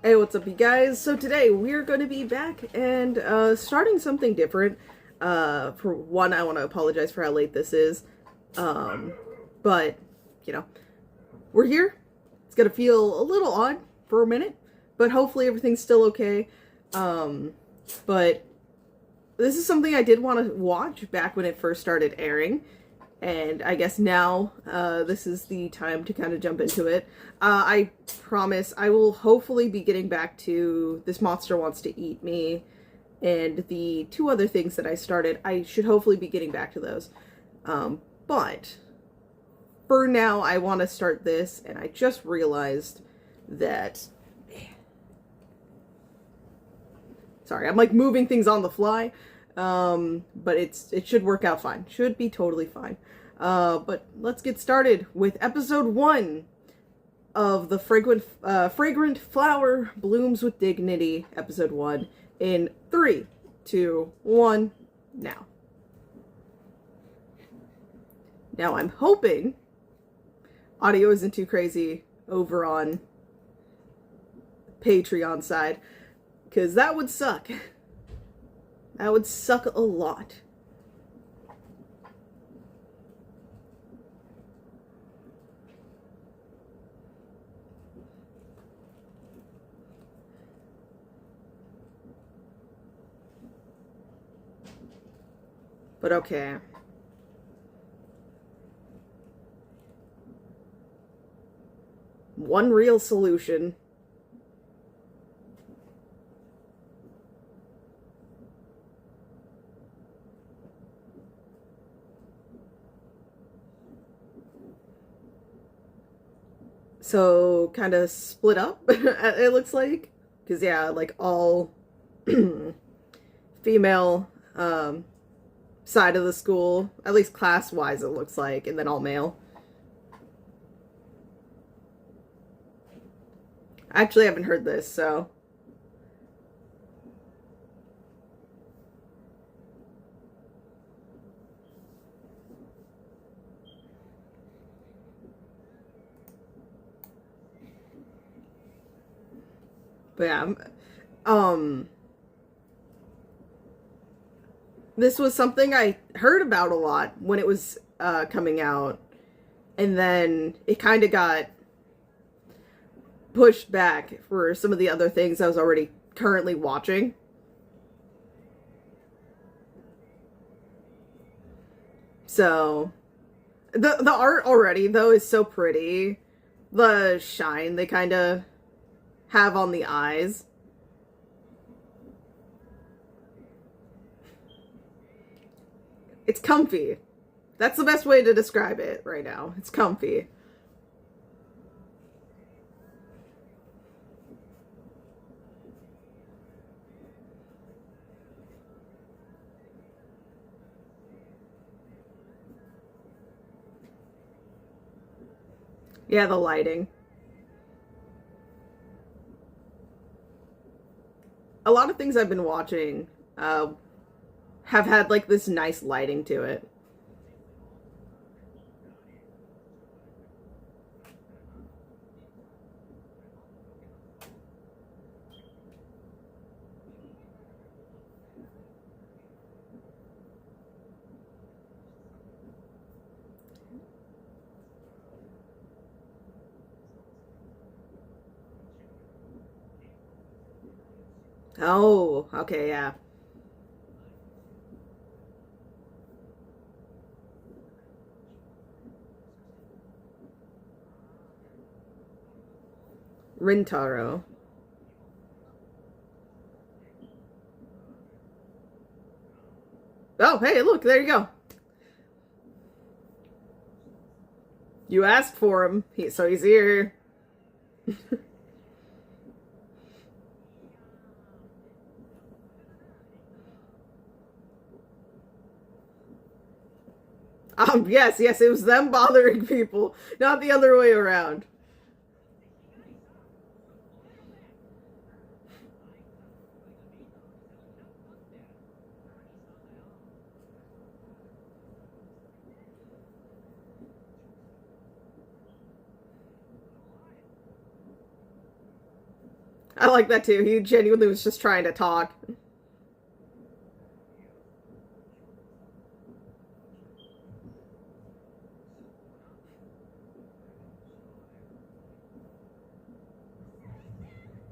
Hey, what's up, you guys? So today we're going to be back and starting something different. For one, I want to apologize for how late this is. Um, but, you know, we're here. It's going to feel a little odd for a minute, but hopefully everything's still okay. But this is something I did want to watch back when it first started airing. And I guess now this is the time to kind of jump into it. I promise I will hopefully be getting back to This Monster Wants to Eat Me and the two other things that I started. I should hopefully be getting back to those. But for now, I want to start this, and I just realized that... Sorry, I'm like moving things on the fly. But it should work out fine. Should be totally fine. But let's get started with episode 1 of the Fragrant Flower Blooms with Dignity, episode 1, in 3, 2, 1, now. Now I'm hoping audio isn't too crazy over on Patreon side, because that would suck. That would suck a lot. But okay. One real solution. So, kind of split up, it looks like. Because, yeah, like all female side of the school, at least class-wise it looks like, and then all male. I actually haven't heard this, so... But yeah, this was something I heard about a lot when it was coming out, and then it kind of got pushed back for some of the other things I was already currently watching. So, the art already, though, is so pretty. The shine they kind of have on the eyes. It's comfy. That's the best way to describe it right now. It's comfy. Yeah, the lighting. A lot of things I've been watching have had like this nice lighting to it. Oh, okay, yeah. Rintaro. Oh, hey, look, there you go. You asked for him, so he's here. Yes, it was them bothering people, not the other way around. I like that too. He genuinely was just trying to talk.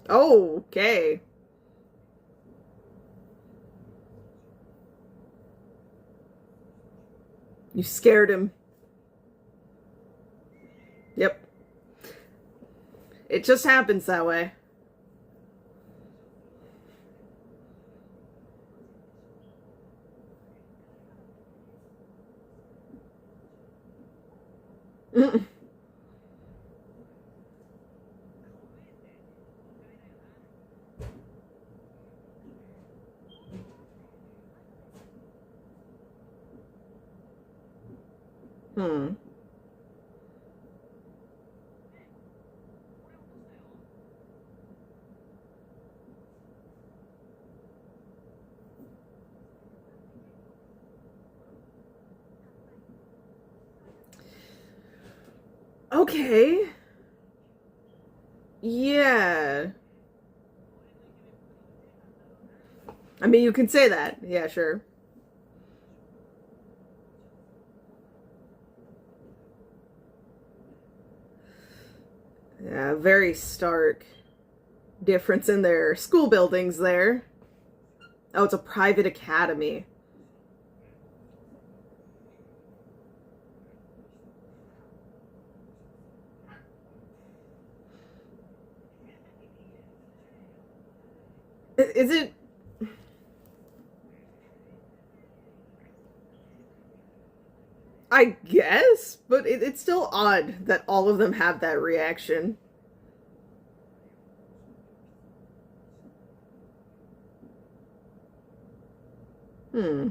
Oh, okay. You scared him. Yep. It just happens that way. Hmm. Okay. Yeah. I mean, you can say that. Yeah, sure. Yeah, very stark difference in their school buildings there. Oh, it's a private academy. Is it? I guess, but it's still odd that all of them have that reaction. Hmm.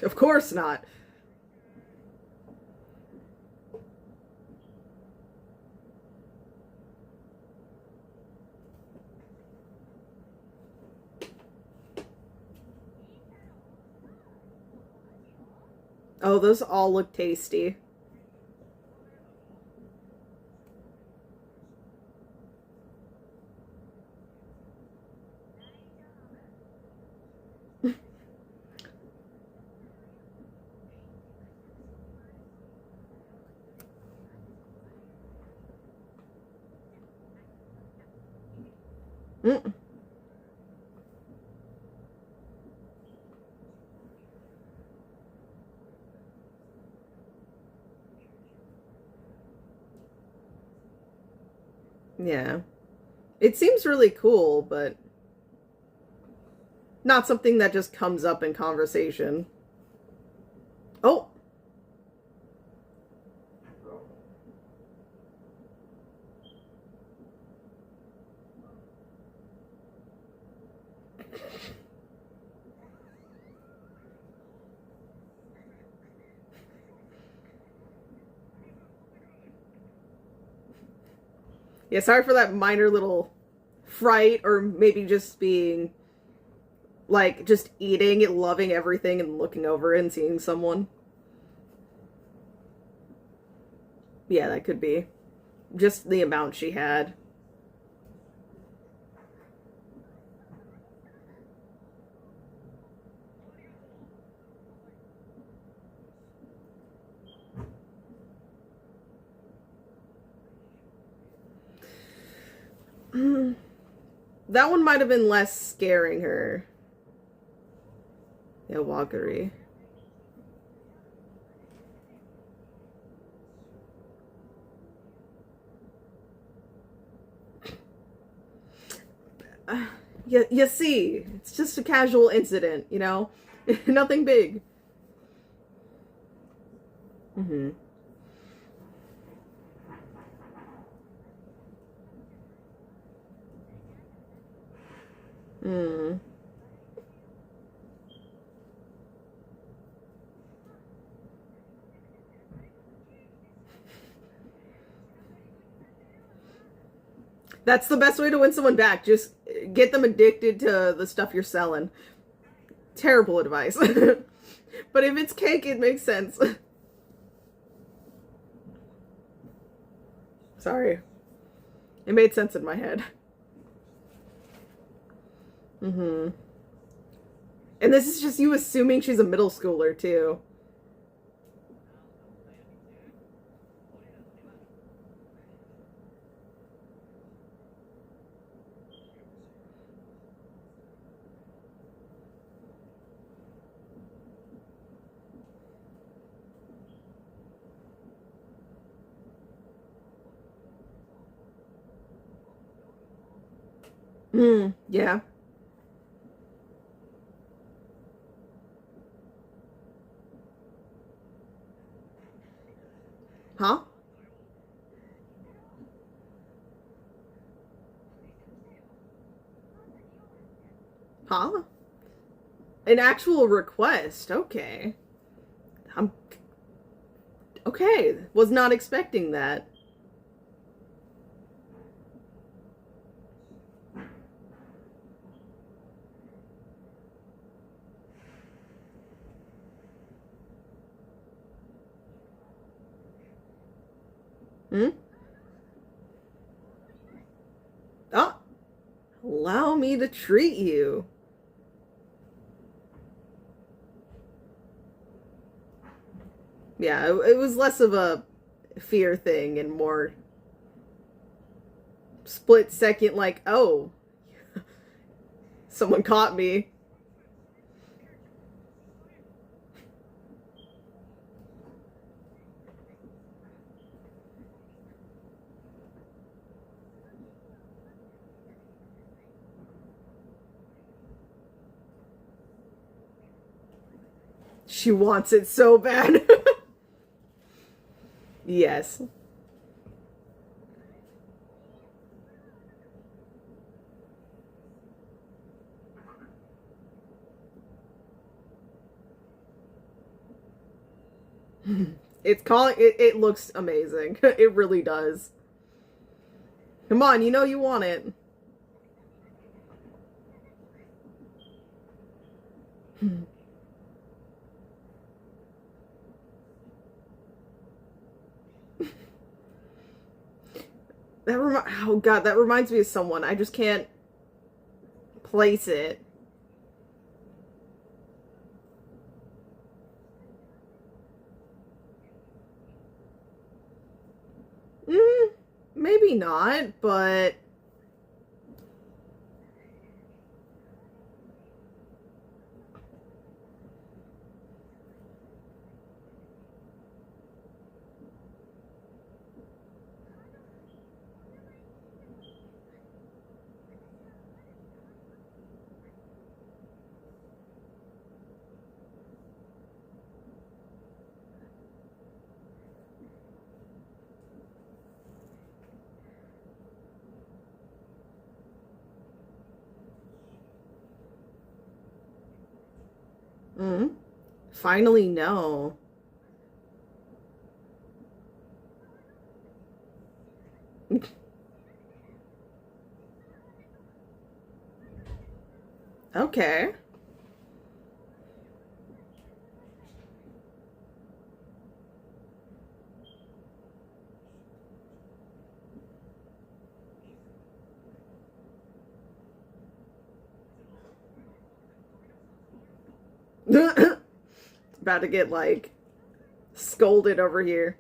Of course not. Oh, those all look tasty. Mm. Yeah. It seems really cool, but not something that just comes up in conversation. Oh, yeah, sorry for that minor little fright, or maybe just being like just eating it, loving everything, and looking over it and seeing someone. Yeah, that could be just the amount she had. That one might have been less scaring her. Yeah, Walkery. You see, it's just a casual incident, you know? Nothing big. Mm-hmm. Mm. That's the best way to win someone back. Just get them addicted to the stuff you're selling. Terrible advice. But if it's cake, it makes sense. Sorry. It made sense in my head. Mm-hmm. And this is just you assuming she's a middle schooler, too. Yeah. Huh? Huh? An actual request. Okay. I'm okay. Was not expecting that. Hmm? Oh, allow me to treat you. Yeah, it was less of a fear thing and more split second, like, oh, someone caught me. She wants it so bad. Yes. It looks amazing. It really does. Come on, you know you want it. Oh god, that reminds me of someone. I just can't place it. Maybe not, but mm, finally no. Okay. About to get like scolded over here.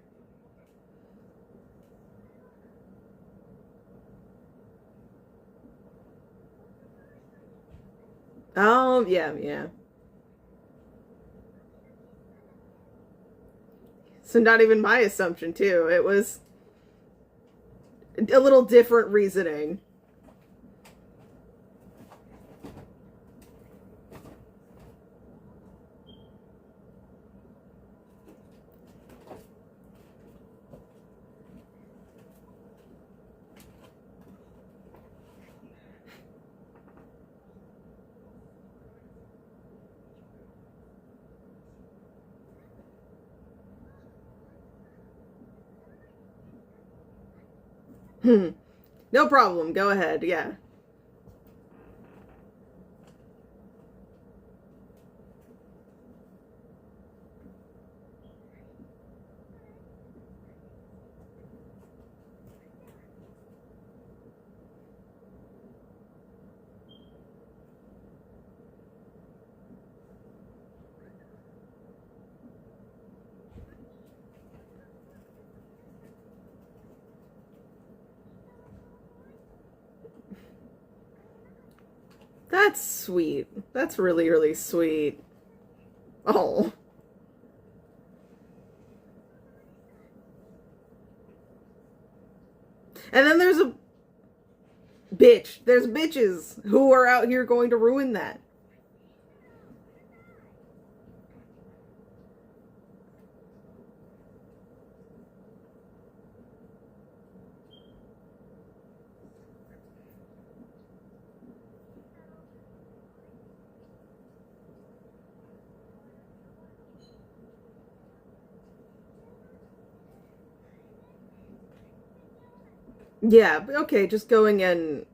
Oh, yeah, yeah. So not even my assumption too. It was a little different reasoning. No problem. Go ahead. Yeah. That's sweet. That's really, really sweet. Oh. And then there's a bitch. There's bitches who are out here going to ruin that. Yeah, okay, just going and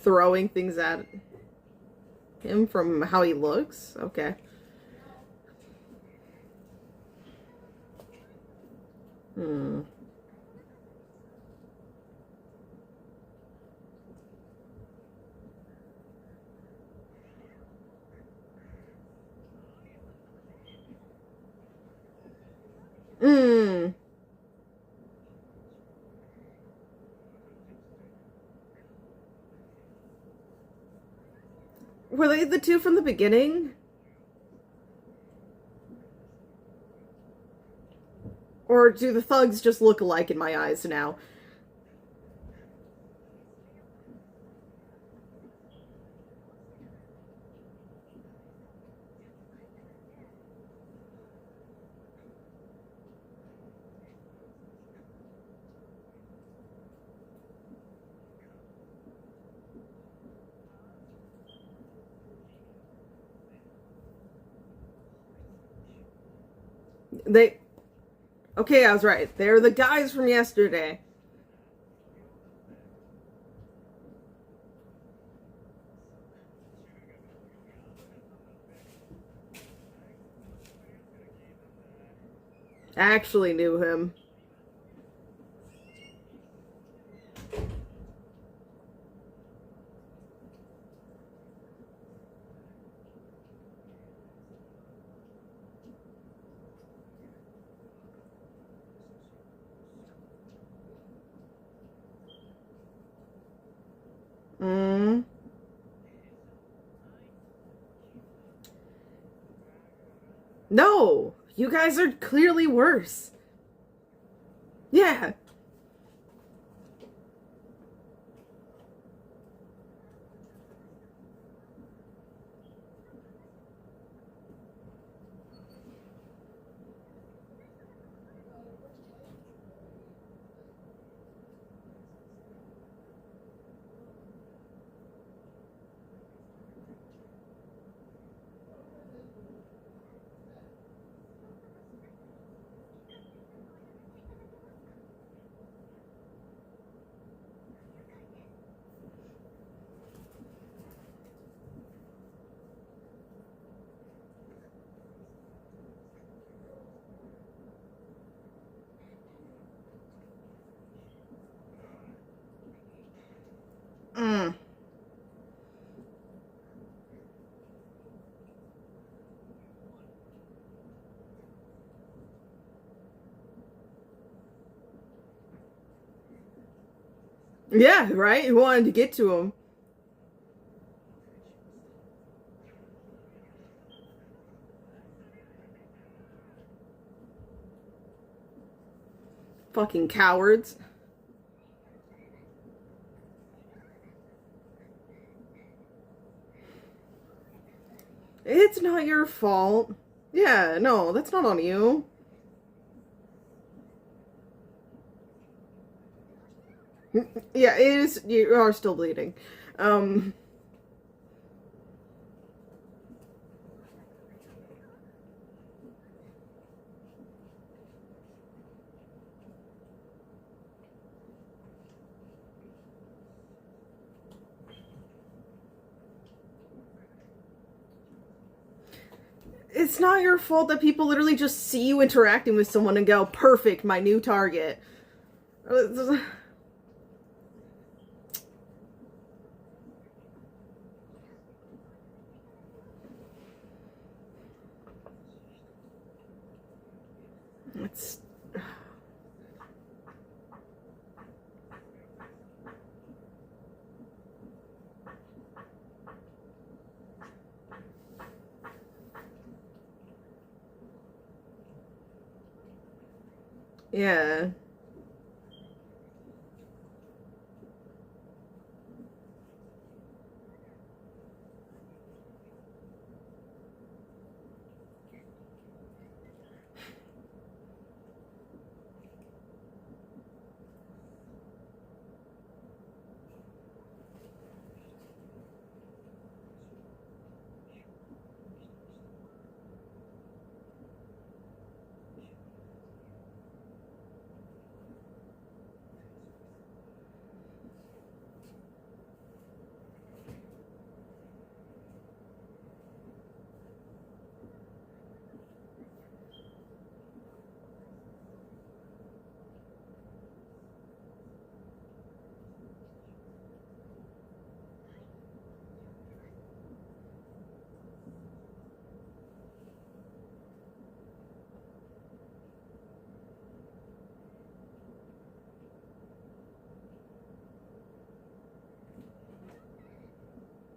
throwing things at him from how he looks. Okay. Hmm. Hmm. Were they the two from the beginning? Or do the thugs just look alike in my eyes now? They... Okay, I was right. They're the guys from yesterday. Actually knew him. Mm. No! You guys are clearly worse. Yeah. Mm. Yeah, right? Who wanted to get to him? Fucking cowards. It's not your fault. Yeah, no, that's not on you. Yeah, it is. You are still bleeding. Um, it's not your fault that people literally just see you interacting with someone and go, perfect, my new target. It's... Yeah.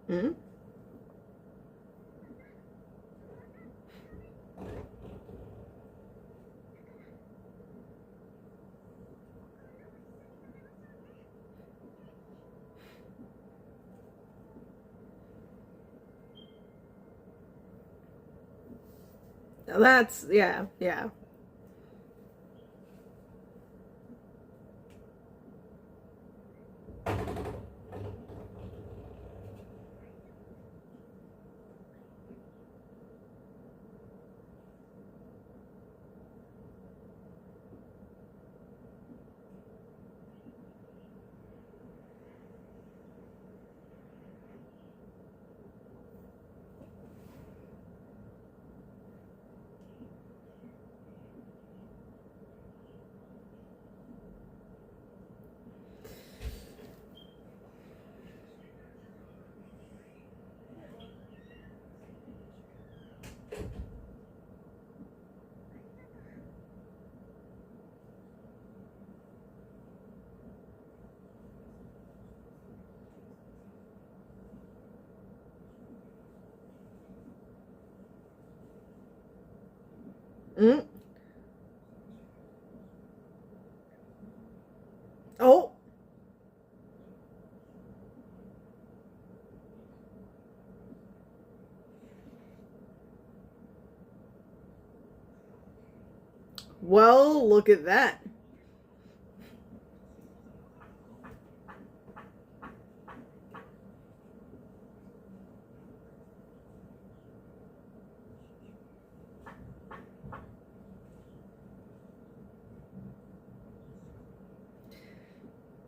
Hmm? That's, yeah, yeah. Mm. Oh. Well, look at that.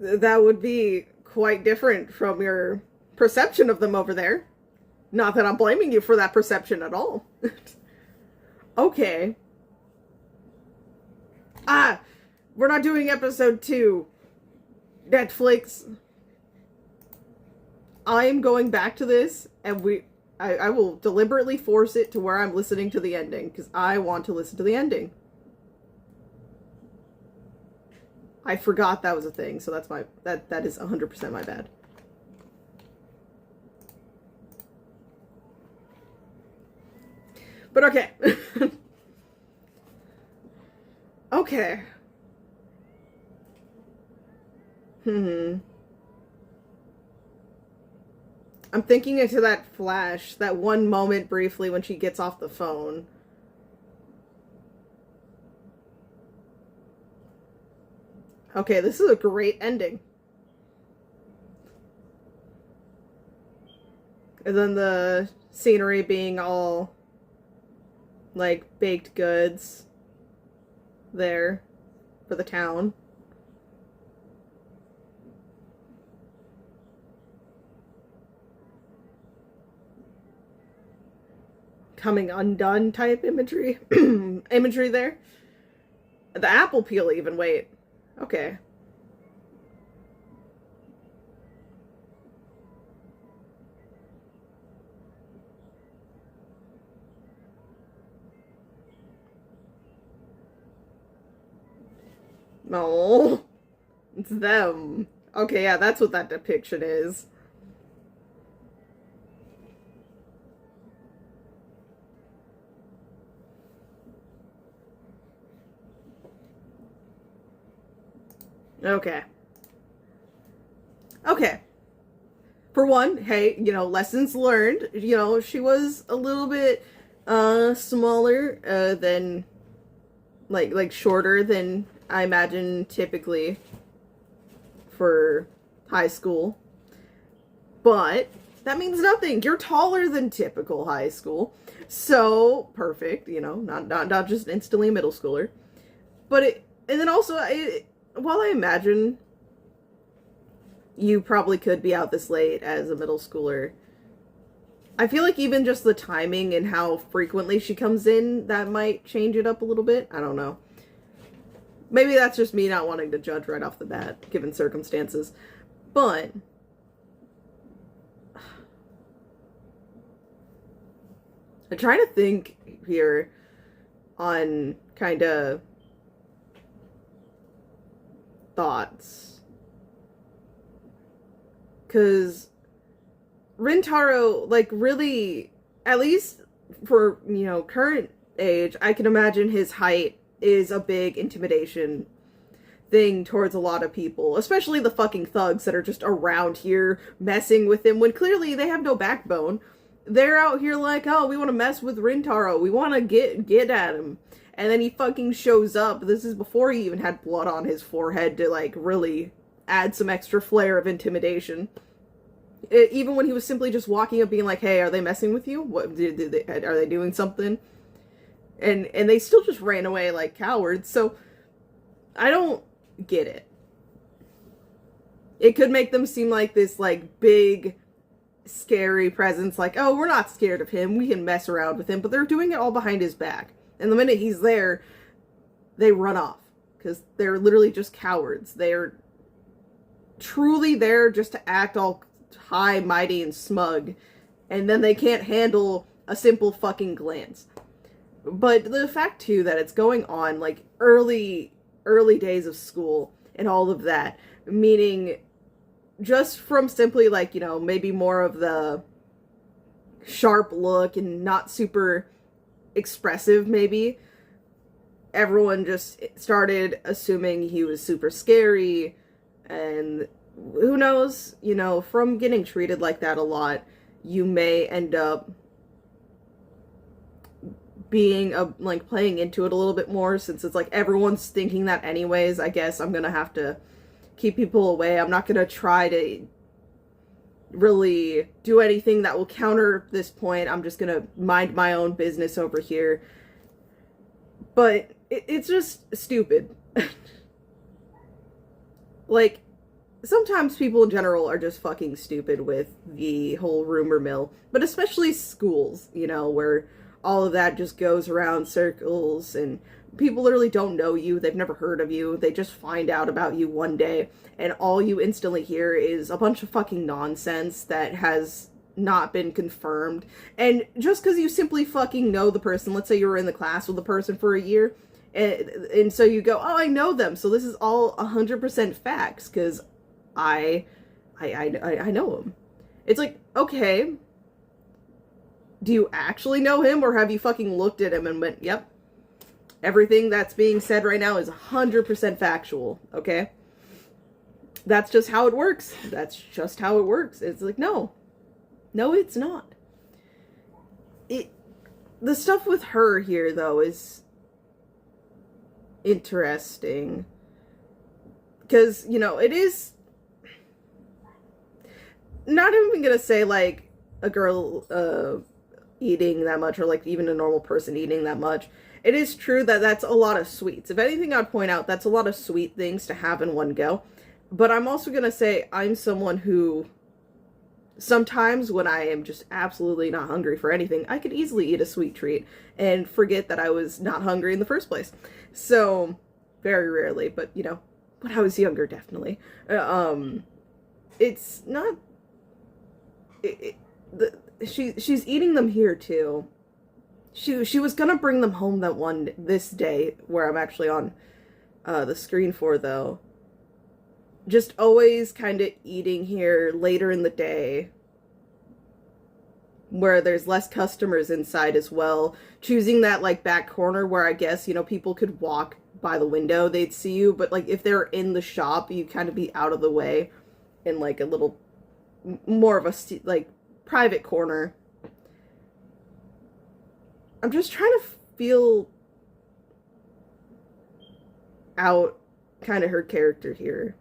That would be quite different from your perception of them over there. Not that I'm blaming you for that perception at all. Okay. Ah, we're not doing episode 2. Netflix. I'm going back to this, and I will deliberately force it to where I'm listening to the ending, because I want to listen to the ending. I forgot that was a thing, so that's that is 100% my bad. But okay. Okay. I'm thinking into that flash, that one moment briefly when she gets off the phone. Okay, this is a great ending. And then the scenery being all like baked goods there for the town. coming undone type imagery. Imagery there. The apple peel even, wait. Okay. No. It's them. Okay, yeah, that's what that depiction is. Okay. Okay. For one, hey, you know, lessons learned. You know, she was a little bit smaller than like shorter than I imagine typically for high school. But that means nothing. You're taller than typical high school. So, perfect, you know, not just instantly a middle schooler. But and then also while I imagine you probably could be out this late as a middle schooler, I feel like even just the timing and how frequently she comes in, that might change it up a little bit. I don't know. Maybe that's just me not wanting to judge right off the bat, given circumstances. But I'm trying to think here on kind of thoughts. Because Rintaro, like, really, at least for, you know, current age, I can imagine his height is a big intimidation thing towards a lot of people, especially the fucking thugs that are just around here messing with him when clearly they have no backbone. They're out here like, oh, we want to mess with Rintaro, we want to get at him. And then he fucking shows up. This is before he even had blood on his forehead to, like, really add some extra flair of intimidation. Even when he was simply just walking up being like, hey, are they messing with you? What are they doing something? And they still just ran away like cowards. So I don't get it. It could make them seem like this, like, big, scary presence, like, oh, we're not scared of him, we can mess around with him, but they're doing it all behind his back. And the minute he's there, they run off. Because they're literally just cowards. They're truly there just to act all high, mighty, and smug. And then they can't handle a simple fucking glance. But the fact, too, that it's going on, like, early days of school and all of that, meaning just from simply, like, you know, maybe more of the sharp look and not super expressive, maybe, everyone just started assuming he was super scary, and who knows, you know, from getting treated like that a lot, you may end up being like playing into it a little bit more, since it's like everyone's thinking that anyways. I guess I'm gonna have to keep people away. I'm not gonna try to really do anything that will counter this point. I'm just gonna mind my own business over here. But it's just stupid. Like, sometimes people in general are just fucking stupid with the whole rumor mill, but especially schools, you know, where all of that just goes around circles and people literally don't know you, they've never heard of you, they just find out about you one day, and all you instantly hear is a bunch of fucking nonsense that has not been confirmed. And just because you simply fucking know the person, let's say you were in the class with the person for a year, and so you go, oh, I know them, so this is all 100% facts, because I know him. It's like, okay, do you actually know him, or have you fucking looked at him and went, yep, everything that's being said right now is 100% factual, okay? That's just how it works. That's just how it works. It's like, no, it's not. The stuff with her here, though, is interesting. Because, you know, it is not even gonna say, like, a girl, eating that much, or like even a normal person eating that much. It is true that that's a lot of sweets. If anything, I'd point out that's a lot of sweet things to have in one go. But I'm also gonna say I'm someone who sometimes when I am just absolutely not hungry for anything, I could easily eat a sweet treat and forget that I was not hungry in the first place. So, very rarely, but when I was younger, definitely. It's not. She's eating them here too. She was gonna bring them home this day where I'm actually on the screen for, though. Just always kind of eating here later in the day where there's less customers inside as well. Choosing that like back corner where I guess, people could walk by the window, they'd see you, but like if they're in the shop, you kind of be out of the way in like a little more of a like private corner. I'm just trying to feel out kind of her character here.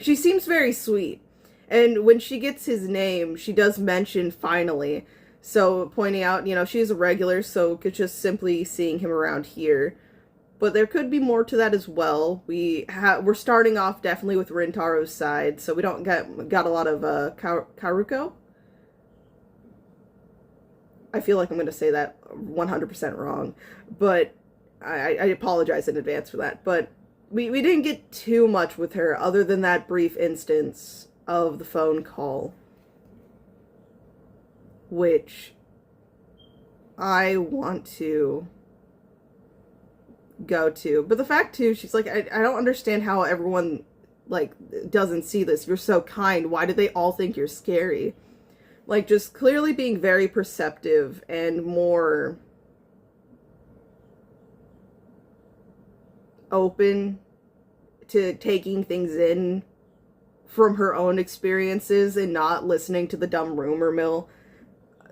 She seems very sweet. And when she gets his name, she does mention finally. So pointing out, she's a regular, so it's just simply seeing him around here. But there could be more to that as well. We're starting off definitely with Rintaro's side, so we don't got a lot of Karuko. I feel like I'm going to say that 100% wrong, but I apologize in advance for that. But we didn't get too much with her other than that brief instance of the phone call, which I want to go to. But the fact too, she's like, I don't understand how everyone like doesn't see this. You're so kind. Why do they all think you're scary? Like, just clearly being very perceptive and more open to taking things in from her own experiences and not listening to the dumb rumor mill.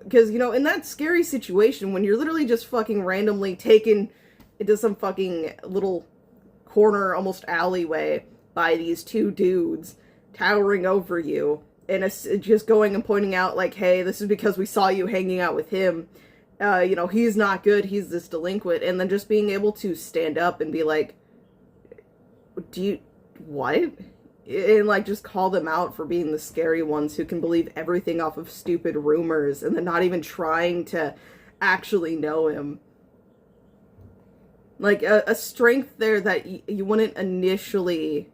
Because, in that scary situation, when you're literally just fucking randomly taken into some fucking little corner, almost alleyway, by these two dudes towering over you, and just going and pointing out, like, hey, this is because we saw you hanging out with him. He's not good, he's this delinquent. And then just being able to stand up and be like, what? And, like, just call them out for being the scary ones who can believe everything off of stupid rumors and then not even trying to actually know him. Like, a strength there that you wouldn't initially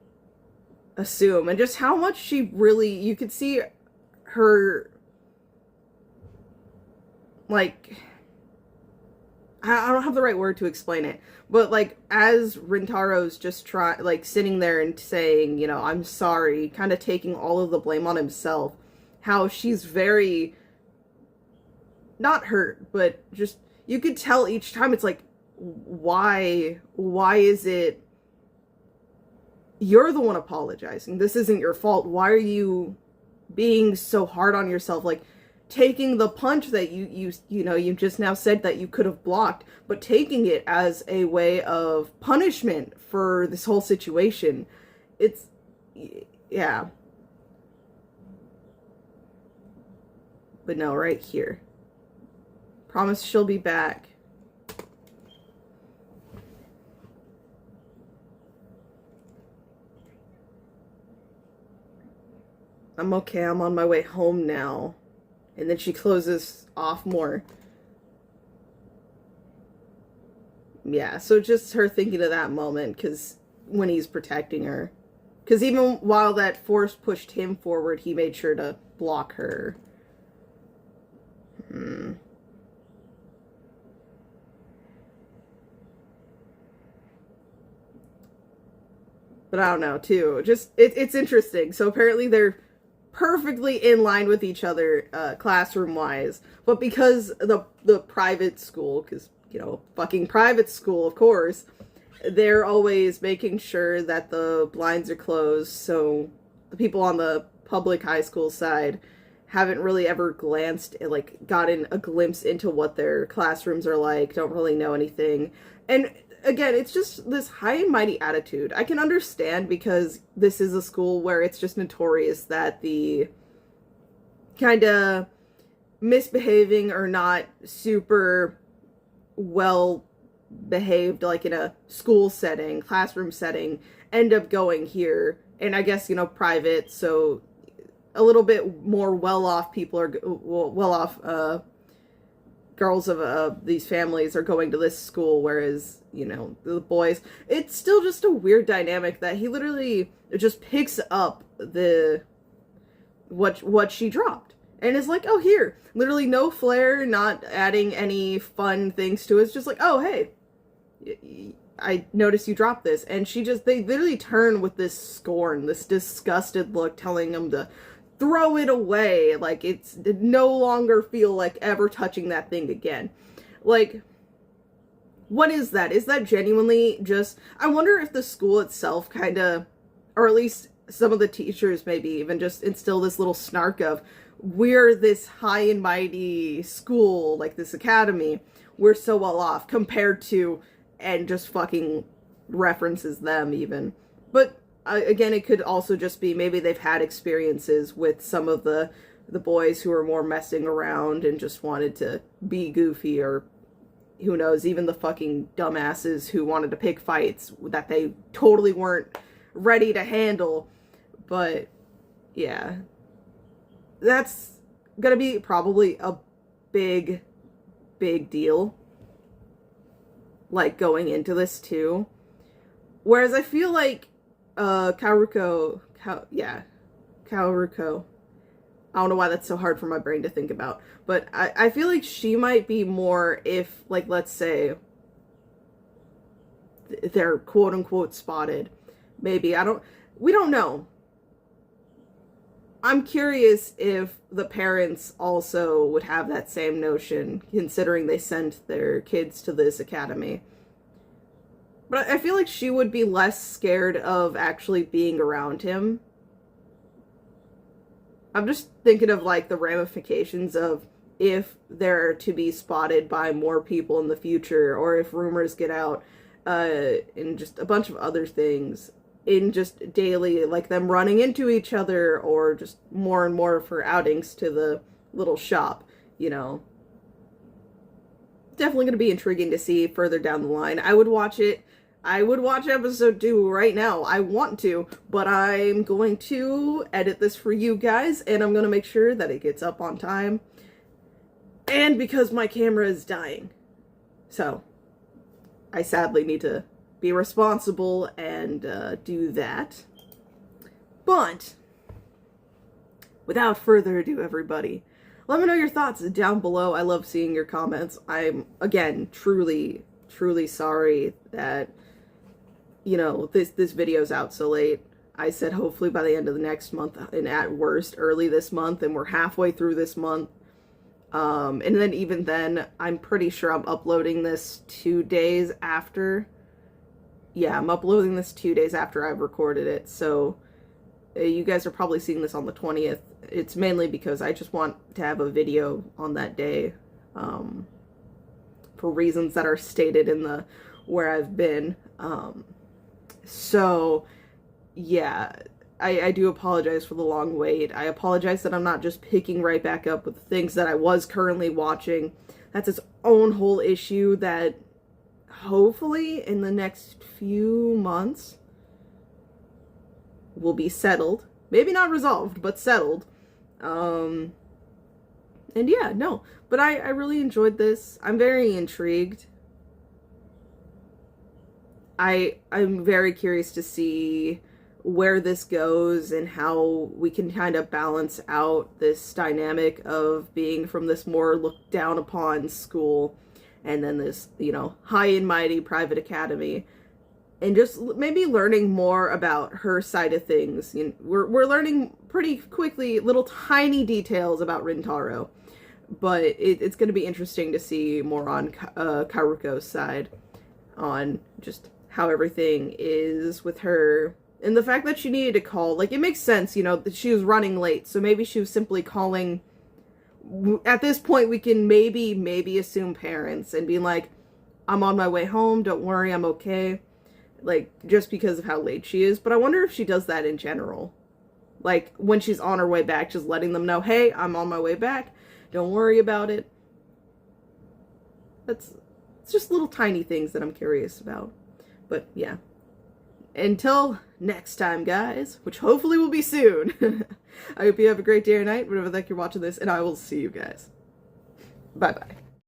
assume, and just how much she really, you could see her, like, I don't have the right word to explain it, but like as Rintaro's just sitting there and saying, I'm sorry, kind of taking all of the blame on himself, how she's very not hurt, but just, you could tell each time it's like, why is it you're the one apologizing? This isn't your fault. Why are you being so hard on yourself? Like, taking the punch that you just now said that you could have blocked, but taking it as a way of punishment for this whole situation. It's, yeah. But no, right here. Promise she'll be back. I'm okay, I'm on my way home now. And then she closes off more. Yeah, so just her thinking of that moment, because when he's protecting her. Because even while that force pushed him forward, he made sure to block her. But I don't know, too. Just, it's interesting. So apparently they're perfectly in line with each other, classroom-wise. But because the private school, because, fucking private school, of course, they're always making sure that the blinds are closed, so the people on the public high school side haven't really ever glanced, gotten a glimpse into what their classrooms are like, don't really know anything. And again, it's just this high and mighty attitude. I can understand, because this is a school where it's just notorious that the kind of misbehaving or not super well behaved, like in a school setting, classroom setting, end up going here. And I guess, private, so a little bit more well-off people are well-off girls of these families are going to this school, whereas, you know, the boys, it's still just a weird dynamic that he literally just picks up what she dropped and is like, oh, here, literally no flair, not adding any fun things to it. It's just like, oh, hey, I noticed you dropped this. And they literally turn with this scorn, this disgusted look, telling him to throw it away. Like, it no longer feel like ever touching that thing again. Like, what is that? Is that genuinely just, I wonder if the school itself kind of, or at least some of the teachers maybe even just instill this little snark of, we're this high and mighty school, like this academy, we're so well off compared to, and just fucking references them even. But again, it could also just be maybe they've had experiences with some of the boys who are more messing around and just wanted to be goofy, or who knows, even the fucking dumbasses who wanted to pick fights that they totally weren't ready to handle. But yeah, that's gonna be probably a big deal, like, going into this too. Whereas I feel like Kaoruko, I don't know why that's so hard for my brain to think about, but I feel like she might be more if, like, let's say they're quote-unquote spotted. Maybe, we don't know. I'm curious if the parents also would have that same notion, considering they sent their kids to this academy. But I feel like she would be less scared of actually being around him. I'm just thinking of, like, the ramifications of if they're to be spotted by more people in the future, or if rumors get out, and just a bunch of other things in just daily, like them running into each other, or just more and more for outings to the little shop, you know. Definitely going to be intriguing to see further down the line. I would watch it. I would watch episode 2 right now. I want to, but I'm going to edit this for you guys, and I'm going to make sure that it gets up on time. And because my camera is dying. So, I sadly need to be responsible and do that. But, without further ado, everybody, let me know your thoughts down below. I love seeing your comments. I'm, again, truly sorry that, you know, this video's out so late. I said hopefully by the end of the next month, and at worst early this month, and we're halfway through this month. And then even then, I'm pretty sure I'm uploading this 2 days after. Yeah, I'm uploading this 2 days after I've recorded it, so you guys are probably seeing this on the 20th. It's mainly because I just want to have a video on that day, for reasons that are stated in the where I've been. So, yeah, I do apologize for the long wait. I apologize that I'm not just picking right back up with the things that I was currently watching. That's its own whole issue that hopefully in the next few months will be settled. Maybe not resolved, but settled. And yeah, no. But I really enjoyed this. I'm very intrigued. I'm very curious to see where this goes and how we can kind of balance out this dynamic of being from this more looked down upon school and then this, you know, high and mighty private academy, and just maybe learning more about her side of things. You know, we're learning pretty quickly little tiny details about Rintaro, but it's going to be interesting to see more on Karuko's side, on just how everything is with her. And the fact that she needed to call, like, it makes sense, you know, that she was running late, so maybe she was simply calling. At this point, we can maybe assume parents and be like, I'm on my way home, don't worry, I'm okay. Like, just because of how late she is. But I wonder if she does that in general. Like, when she's on her way back, just letting them know, hey, I'm on my way back, don't worry about it. It's just little tiny things that I'm curious about. But yeah. Until next time, guys, which hopefully will be soon. I hope you have a great day or night, whatever the heck you're watching this, and I will see you guys. Bye-bye.